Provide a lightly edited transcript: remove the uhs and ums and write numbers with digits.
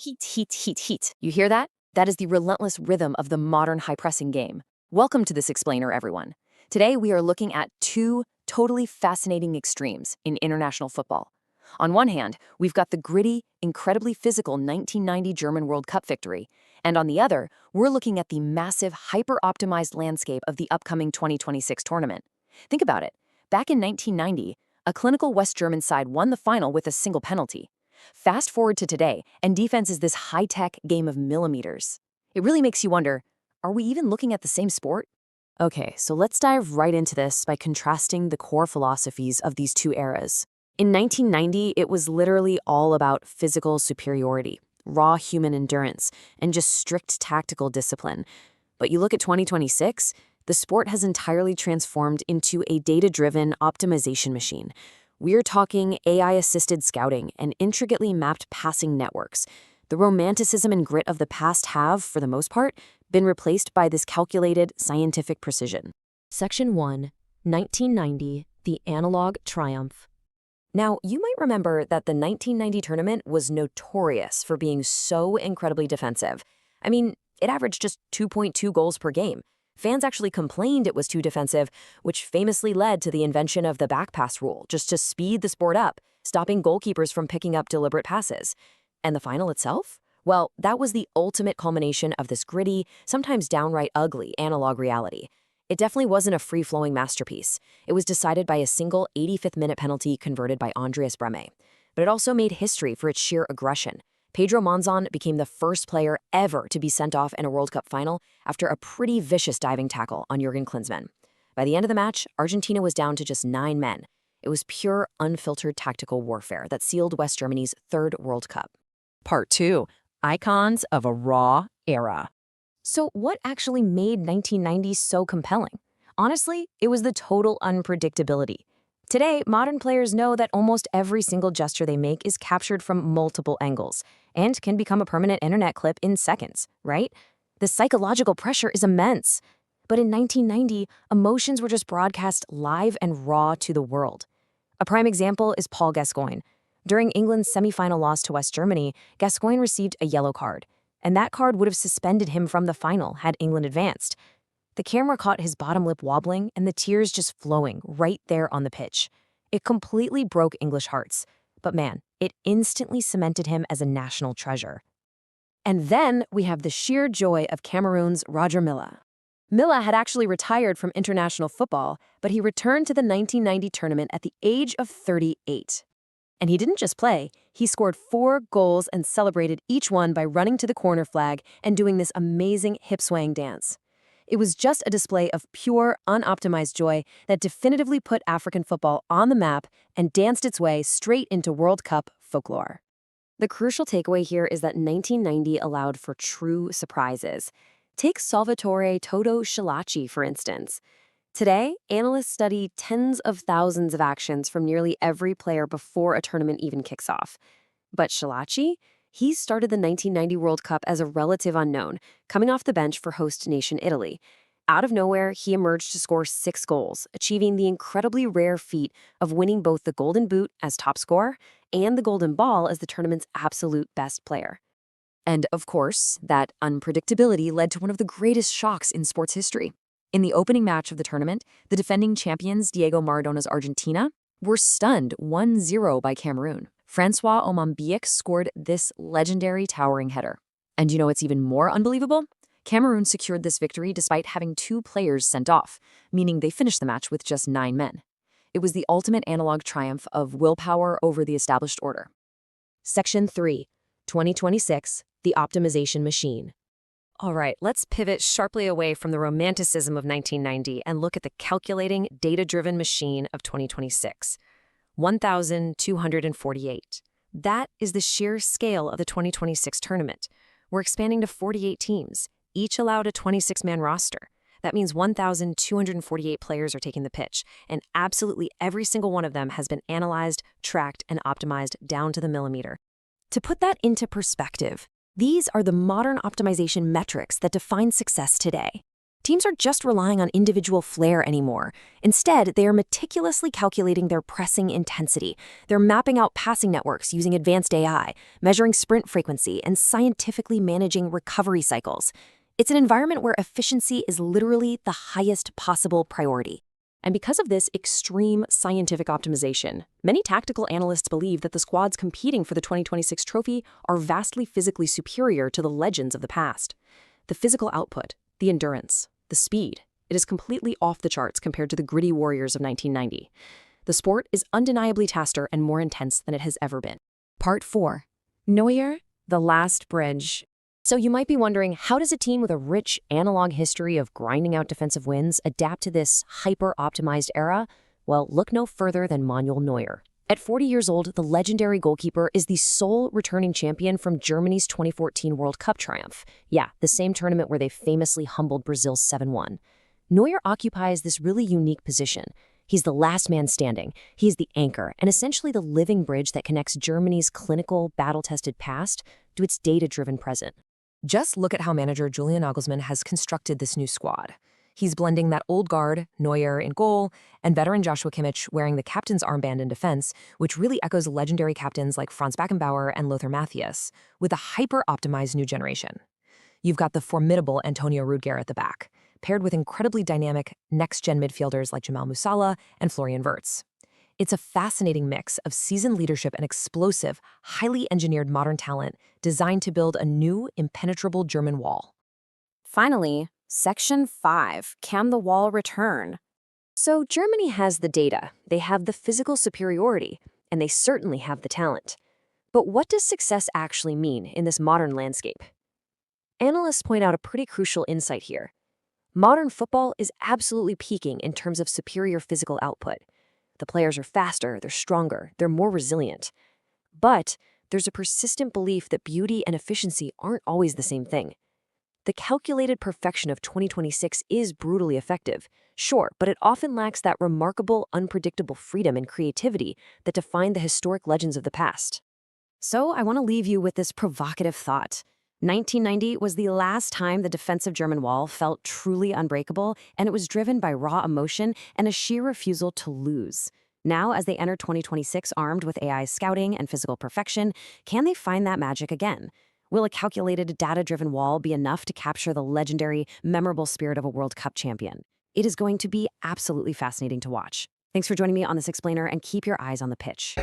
Heat, heat, heat, heat. You hear that? That is the relentless rhythm of the modern high-pressing game. Welcome to this explainer, everyone. Today, we are looking at two totally fascinating extremes in international football. On one hand, we've got the gritty, incredibly physical 1990 German World Cup victory, and on the other, we're looking at the massive, hyper-optimized landscape of the upcoming 2026 tournament. Think about it. Back in 1990, a clinical West German side won the final with a single penalty. Fast forward to today, and defense is this high-tech game of millimeters. It really makes you wonder, are we even looking at the same sport? Okay, so let's dive right into this by contrasting the core philosophies of these two eras. In 1990, it was literally all about physical superiority, raw human endurance, and just strict tactical discipline. But you look at 2026, the sport has entirely transformed into a data-driven optimization machine. We're talking AI-assisted scouting and intricately mapped passing networks. The romanticism and grit of the past have, for the most part, been replaced by this calculated, scientific precision. Section 1, 1990, the analog triumph. Now, you might remember that the 1990 tournament was notorious for being so incredibly defensive. I mean, it averaged just 2.2 goals per game. Fans actually complained it was too defensive, which famously led to the invention of the back pass rule, just to speed the sport up, stopping goalkeepers from picking up deliberate passes. And the final itself? Well, that was the ultimate culmination of this gritty, sometimes downright ugly analog reality. It definitely wasn't a free-flowing masterpiece. It was decided by a single 85th-minute penalty converted by Andreas Brehme. But it also made history for its sheer aggression. Pedro Monzon became the first player ever to be sent off in a World Cup final after a pretty vicious diving tackle on Jurgen Klinsmann. By the end of the match, Argentina was down to just 9 men. It was pure, unfiltered tactical warfare that sealed West Germany's third World Cup. Part 2. Icons of a Raw Era. So what actually made 1990 so compelling? Honestly, it was the total unpredictability. Today, modern players know that almost every single gesture they make is captured from multiple angles and can become a permanent internet clip in seconds, right? The psychological pressure is immense. But in 1990, emotions were just broadcast live and raw to the world. A prime example is Paul Gascoigne. During England's semi-final loss to West Germany, Gascoigne received a yellow card, and that card would have suspended him from the final had England advanced. The camera caught his bottom lip wobbling and the tears just flowing right there on the pitch. It completely broke English hearts, but man, it instantly cemented him as a national treasure. And then we have the sheer joy of Cameroon's Roger Milla. Milla had actually retired from international football, but he returned to the 1990 tournament at the age of 38. And he didn't just play, he scored 4 goals and celebrated each one by running to the corner flag and doing this amazing hip-swaying dance. It was just a display of pure, unoptimized joy that definitively put African football on the map and danced its way straight into World Cup folklore. The crucial takeaway here is that 1990 allowed for true surprises. Take Salvatore Toto Schillaci, for instance. Today, analysts study tens of thousands of actions from nearly every player before a tournament even kicks off. But Schillaci? He started the 1990 World Cup as a relative unknown, coming off the bench for host nation Italy. Out of nowhere, he emerged to score 6 goals, achieving the incredibly rare feat of winning both the Golden Boot as top scorer and the Golden Ball as the tournament's absolute best player. And of course, that unpredictability led to one of the greatest shocks in sports history. In the opening match of the tournament, the defending champions Diego Maradona's Argentina were stunned 1-0 by Cameroon. Francois Omambiek scored this legendary towering header. And you know what's even more unbelievable? Cameroon secured this victory despite having 2 players sent off, meaning they finished the match with just 9 men. It was the ultimate analog triumph of willpower over the established order. Section 3, 2026, the optimization machine. All right, let's pivot sharply away from the romanticism of 1990 and look at the calculating, data-driven machine of 2026. 1,248. That is the sheer scale of the 2026 tournament. We're expanding to 48 teams, each allowed a 26-man roster. That means 1,248 players are taking the pitch, and absolutely every single one of them has been analyzed, tracked, and optimized down to the millimeter. To put that into perspective, these are the modern optimization metrics that define success today. Teams aren't just relying on individual flair anymore. Instead, they are meticulously calculating their pressing intensity. They're mapping out passing networks using advanced AI, measuring sprint frequency, and scientifically managing recovery cycles. It's an environment where efficiency is literally the highest possible priority. And because of this extreme scientific optimization, many tactical analysts believe that the squads competing for the 2026 trophy are vastly physically superior to the legends of the past. The physical output, the endurance, the speed, it is completely off the charts compared to the gritty warriors of 1990. The sport is undeniably faster and more intense than it has ever been. Part 4. Neuer, the last bridge. So you might be wondering, how does a team with a rich analog history of grinding out defensive wins adapt to this hyper-optimized era? Well, look no further than Manuel Neuer. At 40 years old, the legendary goalkeeper is the sole returning champion from Germany's 2014 World Cup triumph. Yeah, the same tournament where they famously humbled Brazil 7-1. Neuer occupies this really unique position. He's the last man standing. He's the anchor, and essentially the living bridge that connects Germany's clinical, battle-tested past to its data-driven present. Just look at how manager Julian Nagelsmann has constructed this new squad. He's blending that old guard, Neuer in goal, and veteran Joshua Kimmich wearing the captain's armband in defense, which really echoes legendary captains like Franz Beckenbauer and Lothar Matthäus, with a hyper-optimized new generation. You've got the formidable Antonio Rudiger at the back, paired with incredibly dynamic next-gen midfielders like Jamal Musiala and Florian Wirtz. It's a fascinating mix of seasoned leadership and explosive, highly engineered modern talent designed to build a new, impenetrable German wall. Finally, Section 5, Can the Wall Return? So Germany has the data, they have the physical superiority, and they certainly have the talent. But what does success actually mean in this modern landscape? Analysts point out a pretty crucial insight here. Modern football is absolutely peaking in terms of superior physical output. The players are faster, they're stronger, they're more resilient. But there's a persistent belief that beauty and efficiency aren't always the same thing. The calculated perfection of 2026 is brutally effective, sure, but it often lacks that remarkable, unpredictable freedom and creativity that defined the historic legends of the past. So I want to leave you with this provocative thought. 1990 was the last time the defensive German wall felt truly unbreakable, and it was driven by raw emotion and a sheer refusal to lose. Now, as they enter 2026 armed with AI scouting and physical perfection, can they find that magic again? Will a calculated, data-driven wall be enough to capture the legendary, memorable spirit of a World Cup champion? It is going to be absolutely fascinating to watch. Thanks for joining me on this explainer, and keep your eyes on the pitch.